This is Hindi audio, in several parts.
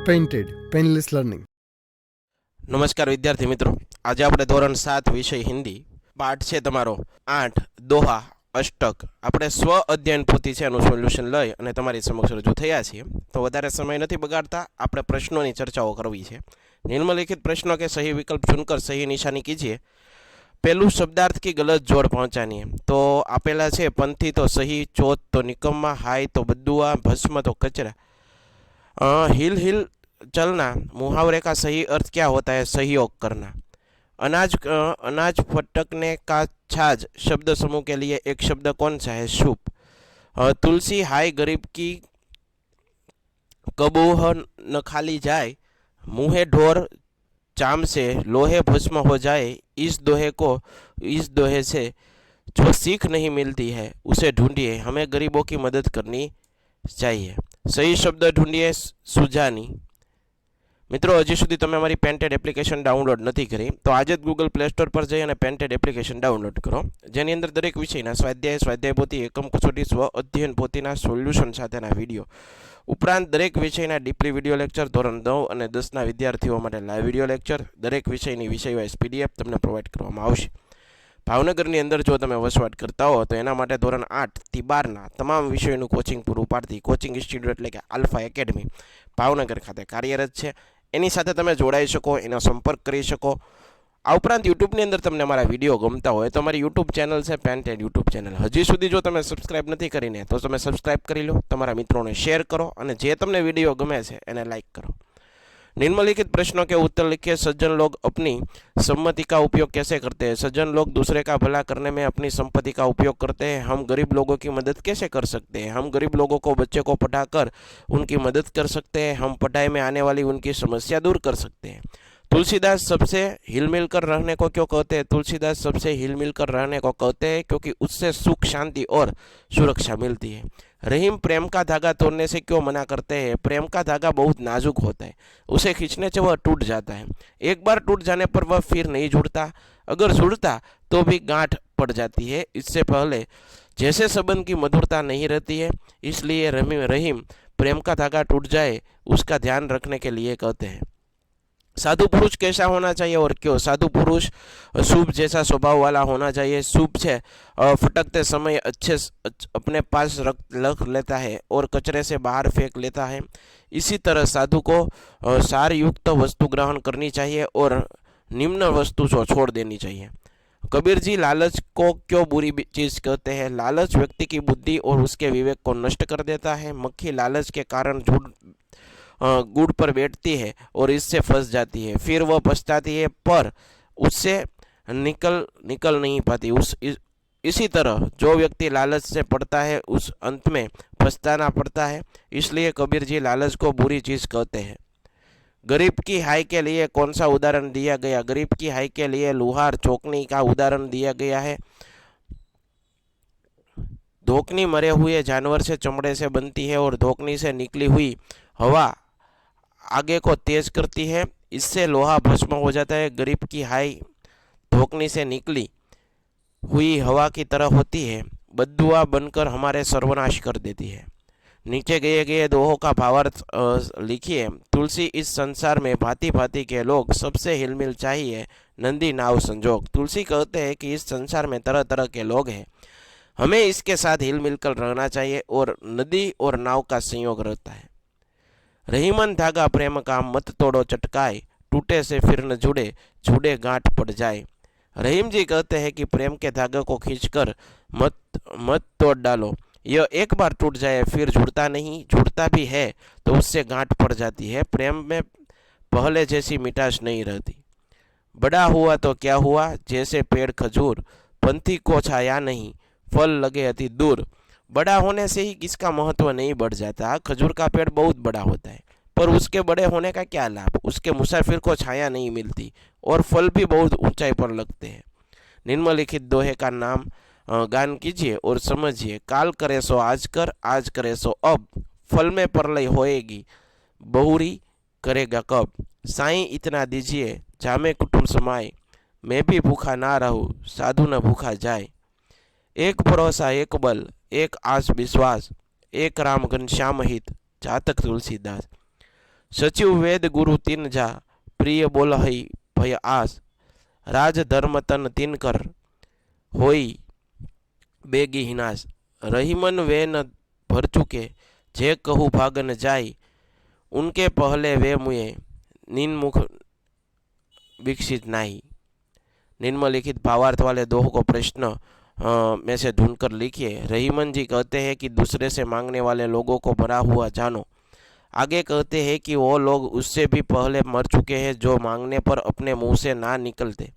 Painted painless learning. નમસ્કાર વિદ્યાર્થી મિત્રો, આજે આપણે ધોરણ 7 વિષય હિન્દી પાઠ છે તમારો 8 દોહા અષ્ટક। આપણે સ્વ અધ્યયન પોથી છે એનું સોલ્યુશન લઈ અને તમારી સમક્ષ રજૂ થયા છીએ। તો વધારે સમય નથી બગાડતા, આપણે પ્રશ્નોની ચર્ચાઓ કરવી છે। निम्नलिखित प्रश्नों के सही विकल्प चुनकर सही निशानी कीजिए। पहलू शब्दार्थ की गलत जोड़ पहुंचानी है। तो आपेला है पंथी तो सही, चोत तो निकम्मा, हाय तो बद्दुआ, भस्म तो कचरा। हिल हिल चलना मुहावरे का सही अर्थ क्या होता है? सहयोग करना। अनाज फटकने का छाछ शब्द समूह के लिए एक शब्द कौन सा है? शुभ। तुलसी हाय गरीब की कबूह न खाली जाए, मुँहे ढोर चाम से लोहे भस्म हो जाए। इस दोहे से जो सीख नहीं मिलती है उसे ढूंढिए, हमें गरीबों की मदद करनी चाहिए। सही शब्द ढूंढिए सुजानी। मित्रों, हजी सुधी तमे अमारी पेंटेड एप्लिकेशन डाउनलॉड नहीं करी तो आज ज गूगल प्ले स्टोर पर जई पेंटेड एप्लिकेशन डाउनलॉड करो, जेनी अंदर दरेक विषयना स्वाध्याय पोथी, एकम कसोटी, स्व अध्ययन पोथीना सोल्यूशन साथेना विडियो उपरांत दरेक विषयना डीपली विडियो लेक्चर धोरण 9 અને 10 ના વિદ્યાર્થીઓ માટે લાઈવ વિડિયો લેક્ચર દરેક વિષયની વિષયવાઇઝ પીડીએફ તમને પ્રોવાઈડ કરવામાં આવશે। ભાવનગરની અંદર જો તમે વસવાટ કરતા હો તો એના માટે ધોરણ 8 થી 12 ના તમામ વિષયોનું કોચિંગ પૂરું પાડતી કોચિંગ ઇન્સ્ટિટ્યૂટ એટલે કે આલ્ફા એકેડમી ભાવનગર ખાતે કાર્યરત છે। એની સાથે તમે જોડાઈ શકો, એનો સંપર્ક કરી શકો। આ ઉપરાંત યુટ્યુબની અંદર તમને અમારા વિડીયો ગમતા હોય તો અમારી યુટ્યુબ ચેનલ છે પેન્ટેડ યુટ્યુબ ચેનલ। હજી સુધી જો તમે સબસ્ક્રાઇબ નથી કરીને તો તમે સબસ્ક્રાઇબ કરી લો, તમારા મિત્રોને શેર કરો અને જે તમને વિડીયો ગમે છે એને લાઇક કરો। निम्नलिखित प्रश्नों के उत्तर लिखिए। सज्जन लोग अपनी सम्मति का उपयोग कैसे करते हैं? सज्जन लोग दूसरे का भला करने में अपनी संपत्ति का उपयोग करते हैं। हम गरीब लोगों की मदद कैसे कर सकते हैं? हम गरीब लोगों को बच्चे को पढ़ाकर उनकी मदद कर सकते हैं। हम पढ़ाई में आने वाली उनकी समस्या दूर कर सकते हैं। तुलसीदास सबसे हिल मिल कर रहने को क्यों कहते हैं? तुलसीदास सबसे हिल मिल कर रहने को कहते हैं क्योंकि उससे सुख, शांति और सुरक्षा मिलती है। रहीम प्रेम का धागा तोड़ने से क्यों मना करते हैं? प्रेम का धागा बहुत नाजुक होता है, उसे खींचने से वह टूट जाता है। एक बार टूट जाने पर वह फिर नहीं जुड़ता, अगर जुड़ता तो भी गांठ पड़ जाती है। इससे पहले जैसे संबंध की मधुरता नहीं रहती है, इसलिए रहीम प्रेम का धागा टूट जाए उसका ध्यान रखने के लिए कहते हैं। साधु पुरुष कैसा होना चाहिए और क्यों? साधु पुरुष शुभ जैसा स्वभाव वाला होना चाहिए। शुभ है फटकते समय अच्छे अपने पास रख लेता है और कचरे से बाहर फेंक लेता है। इसी तरह साधु को सार युक्त वस्तु ग्रहण करनी चाहिए और निम्न वस्तु छोड़ देनी चाहिए। कबीर जी लालच को क्यों बुरी चीज़ कहते हैं? लालच व्यक्ति की बुद्धि और उसके विवेक को नष्ट कर देता है। मक्खी लालच के कारण गुड़ पर बैठती है और इससे फंस जाती है, फिर वह पछताती है पर उससे निकल नहीं पाती। इसी तरह जो व्यक्ति लालच से पड़ता है उस अंत में पछताना पड़ता है। इसलिए कबीर जी लालच को बुरी चीज़ कहते हैं। गरीब की हाय के लिए कौन सा उदाहरण दिया गया? गरीब की हाय के लिए लुहार चौकनी का उदाहरण दिया गया है। धोकनी मरे हुए जानवर से चमड़े से बनती है और धोकनी से निकली हुई हवा आगे को तेज करती है, इससे लोहा भस्म हो जाता है। गरीब की हाय धोकनी से निकली हुई हवा की तरह होती है, बद्दुआ बनकर हमारे सर्वनाश कर देती है। नीचे गए दोहों का भावार्थ लिखिए। तुलसी इस संसार में भांति भांति के लोग, सबसे हिलमिल चाहिए नंदी नाव संजोग। तुलसी कहते हैं कि इस संसार में तरह तरह के लोग हैं, हमें इसके साथ हिल मिलकर रहना चाहिए और नदी और नाव का संयोग रहता है। रहीमन धागा प्रेम का मत तोड़ो चटकाए, टूटे से फिर न जुड़े, जुड़े गांठ पड़ जाए। रहीम जी कहते हैं कि प्रेम के धागे को खींचकर मत तोड़ डालो, यह एक बार टूट जाए फिर जुड़ता नहीं, जुड़ता भी है तो उससे गांठ पड़ जाती है। प्रेम में पहले जैसी मिठास नहीं रहती। बड़ा हुआ तो क्या हुआ, जैसे पेड़ खजूर, पंथी को छाया नहीं, फल लगे अति दूर। बड़ा होने से ही किसका महत्व नहीं बढ़ जाता। खजूर का पेड़ बहुत बड़ा होता है पर उसके बड़े होने का क्या लाभ? उसके मुसाफिर को छाया नहीं मिलती और फल भी बहुत ऊंचाई पर लगते हैं। निम्नलिखित दोहे का नाम गान कीजिए और समझिए। काल करे सो आज कर, आज करे सो अब, फल में परलय होएगी, बहुरी करेगा कब। साईं इतना दीजिए जामे कुटुंब समाए, मैं भी भूखा ना रहूं साधु न भूखा जाए। एक भरोसा एक बल, एक आस विश्वास, एक राम घनश्याम हित, जातक तुलसीदास। सचिव वेद गुरु तीन जा, प्रिय बोल हई भय आस, राज धर्म तन तीन कर, होई बेगी हिनाश। रहीमन वे न भर चुके, जे कहू भागन जाई, उनके पहले वे मुए, निन्मुख विकसित नाही। निम्नलिखित भावार्थ वाले दोहों को प्रश्न में से ढूंढकर लिखिए। रहीमन जी कहते हैं कि दूसरे से मांगने वाले लोगों को मरा हुआ जानो। आगे कहते हैं कि वो लोग उससे भी पहले मर चुके हैं जो मांगने पर अपने मुंह से ना निकलते,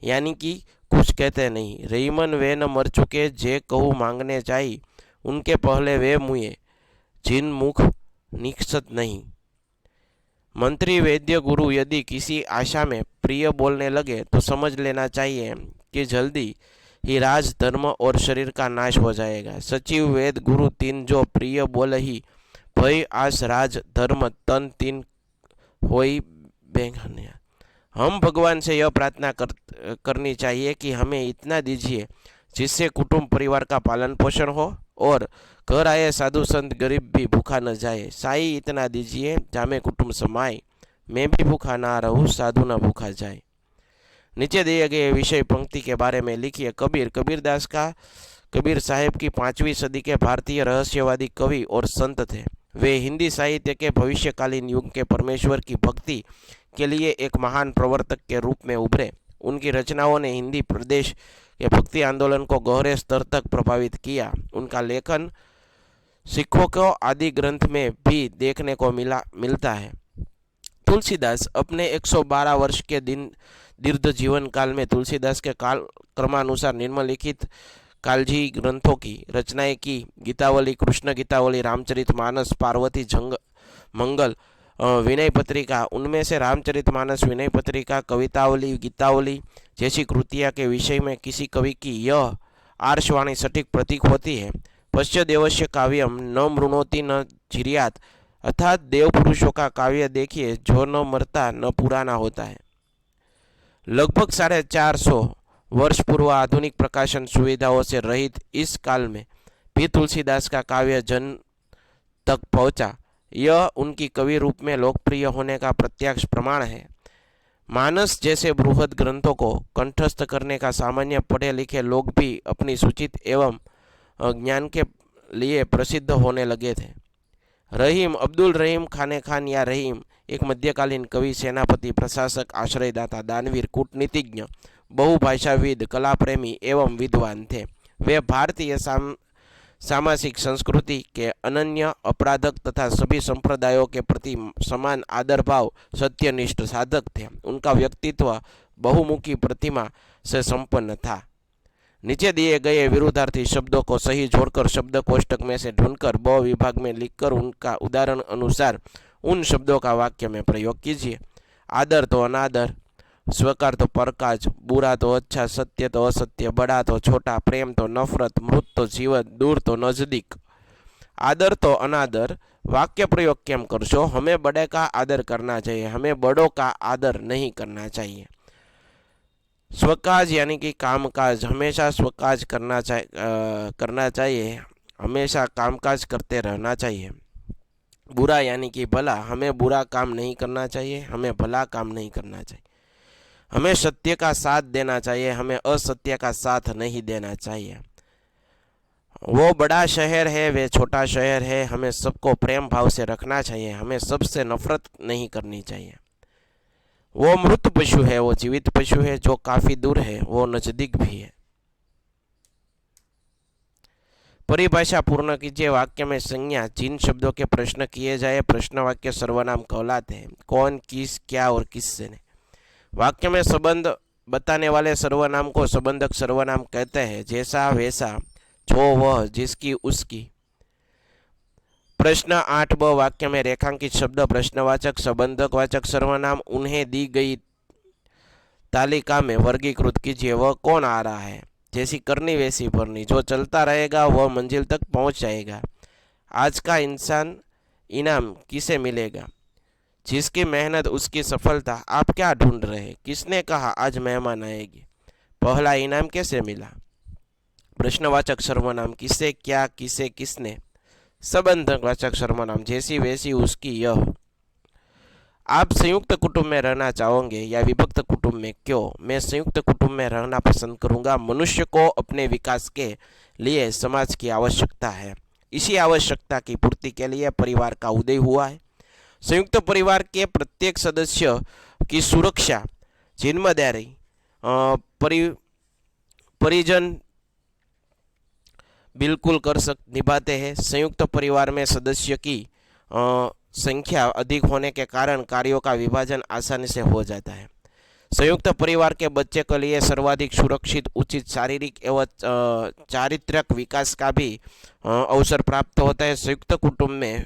यानी कि कुछ कहते नहीं। रहीमन वे न मर चुके, जे कहू मांगने जाई, उनके पहले वे मुए, जिन मुख निकसत नहीं। मंत्री वैद्य गुरु यदि किसी आशा में प्रिय बोलने लगे तो समझ लेना चाहिए कि जल्दी ही राज धर्म और शरीर का नाश हो जाएगा। सचिव वेद गुरु तीन जो प्रिय बोल ही, भय आस राज धर्म तन तीन होई बेंघन्या। हम भगवान से यह प्रार्थना करनी चाहिए कि हमें इतना दीजिए जिससे कुटुंब परिवार का पालन पोषण हो और घर आए साधु संत गरीब भी भूखा न जाए। साई इतना दीजिए जामे कुटुंब समाए, मैं भी भूखा ना रहूं साधु न भूखा जाए। नीचे दिए गए विषय पंक्ति के बारे में लिखिए। कबीर साहेब की 5वीं सदी के भारतीय रहस्यवादी कवि और संत थे। वे हिंदी साहित्य के भविष्यकालीन युग के परमेश्वर की भक्ति के लिए एक महान प्रवर्तक के रूप में उभरे। उनकी रचनाओं ने हिंदी प्रदेश के भक्ति आंदोलन को गहरे स्तर तक प्रभावित किया। उनका लेखन सिखों को आदि ग्रंथ में भी देखने को मिलता है। तुलसीदास अपने 112 वर्ष के दीर्घ जीवन काल में तुलसीदास के काल क्रमानुसार निम्नलिखित कालजी ग्रंथों की रचनाएं की। गीतावली, कृष्ण गीतावली, रामचरितमानस, पार्वती मंगल, विनय पत्रिका। उनमें से रामचरितमानस, विनय पत्रिका, कवितावली, गीतावली जैसी कृतियां के विषय में किसी कवि की यह आर्षवाणी सटीक प्रतीक होती है। पश्य देवस्य काव्यम न मृणोति न जिर्यात, अर्थात देव पुरुषों का काव्य देखिए जो न मरता न पुराना होता है। लगभग 450 वर्ष पूर्व आधुनिक प्रकाशन सुविधाओं से रहित इस काल में भी तुलसीदास का काव्य जन तक पहुंचा। यह उनकी कवि रूप में लोकप्रिय होने का प्रत्यक्ष प्रमाण है। मानस जैसे बृहद ग्रंथों को कंठस्थ करने का सामान्य पढ़े लिखे लोग भी अपनी सूचित एवं ज्ञान के लिए प्रसिद्ध होने लगे थे। रहीम, अब्दुल रहीम खाने खान या रहीम एक मध्यकालीन कवि, सेनापति, प्रशासक, आश्रयदाता, दानवीर, कूटनीतिज्ञ, बहुभाषाविद, कला प्रेमी एवं विद्वान थे। वे भारतीय सामाजिक संस्कृति के अनन्य अपराधक तथा सभी संप्रदायों के प्रति समान आदर भाव सत्यनिष्ठ साधक थे। उनका व्यक्तित्व बहुमुखी प्रतिमा से संपन्न था। नीचे दिए गए विरुद्धार्थी शब्दों को सही जोड़कर शब्द कोष्टक में से ढूंढकर ब विभाग में लिखकर उनका उदाहरण अनुसार उन शब्दों का वाक्य में प्रयोग कीजिए। आदर तो अनादर, स्वीकार तो परकाज, बुरा तो अच्छा, सत्य तो असत्य, बड़ा तो छोटा, प्रेम तो नफरत, मृत तो जीवन, दूर तो नजदीक। आदर तो अनादर वाक्य प्रयोग केम करशो? हमें बड़े का आदर करना चाहिए, हमें बड़ों का आदर नहीं करना चाहिए। स्वकाज यानी कि कामकाज, हमेशा स्वकाज करना चाहिए, हमेशा कामकाज करते रहना चाहिए। बुरा यानी कि भला, हमें बुरा काम नहीं करना चाहिए, हमें भला काम नहीं करना चाहिए। हमें सत्य का साथ देना चाहिए, हमें असत्य का साथ नहीं देना चाहिए। वो बड़ा शहर है, वे छोटा शहर है, हमें सबको प्रेम भाव से रखना चाहिए, हमें सबसे नफरत नहीं करनी चाहिए। वो मृत पशु है, वो जीवित पशु है, जो काफी दूर है वो नजदीक भी है। परिभाषा पूर्ण कीजिए। वाक्य में संज्ञा जिन शब्दों के प्रश्न किए जाए प्रश्न वाक्य सर्वनाम कहलाते हैं। कौन, किस, क्या और किससे ने। वाक्य में संबंध बताने वाले सर्वनाम को संबंधक सर्वनाम कहते हैं। जैसा, वैसा, जो, वह, जिसकी, उसकी। प्रश्न 8ब वाक्य में रेखांकित शब्द प्रश्नवाचक संबंधकवाचक सर्वनाम उन्हें दी गई तालिका में वर्गीकृत कीजिए। वह कौन आ रहा है? जैसी करनी वैसी भरनी। जो चलता रहेगा वह मंजिल तक पहुंच जाएगा। आज का इंसान इनाम किसे मिलेगा? जिसकी मेहनत उसकी सफलता। आप क्या ढूंढ रहे? किसने कहा आज मेहमान आएगी? पहला इनाम कैसे मिला? प्रश्नवाचक सर्वनाम किसे, क्या, किसे, किसने। संबंधवाचक सर्वनाम जैसी, वैसी, उसकी, यह। आप संयुक्त कुटुंब में रहना चाहोगे या विभक्त कुटुंब में? क्यों? मैं संयुक्त कुटुंब में रहना पसंद करूंगा। मनुष्य को अपने विकास के लिए समाज की आवश्यकता है। इसी आवश्यकता की पूर्ति के लिए परिवार का उदय हुआ है। संयुक्त परिवार के प्रत्येक सदस्य की सुरक्षा जिम्मेदारी परिजन बिल्कुल निभाते हैं। संयुक्त परिवार में सदस्य की संख्या अधिक होने के कारण कार्यों का विभाजन आसानी से हो जाता है। संयुक्त परिवार के बच्चे के लिए सर्वाधिक सुरक्षित, उचित शारीरिक एवं चारित्रिक विकास का भी अवसर प्राप्त होता है। संयुक्त कुटुंब में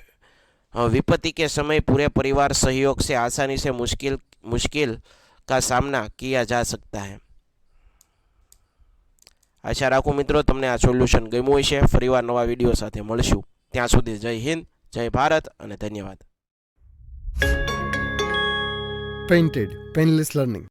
विपत्ति के समय पूरे परिवार सहयोग से आसानी से मुश्किल का सामना किया जा सकता है। आशा राखું મિત્રો તમને આ સોલ્યુશન ગમ્યું હશે। ફરીવાર નવા વિડીયો સાથે મળશું। ત્યાં સુધી જય હિન્દ, જય ભારત અને ધન્યવાદ। Painted Painless Learning।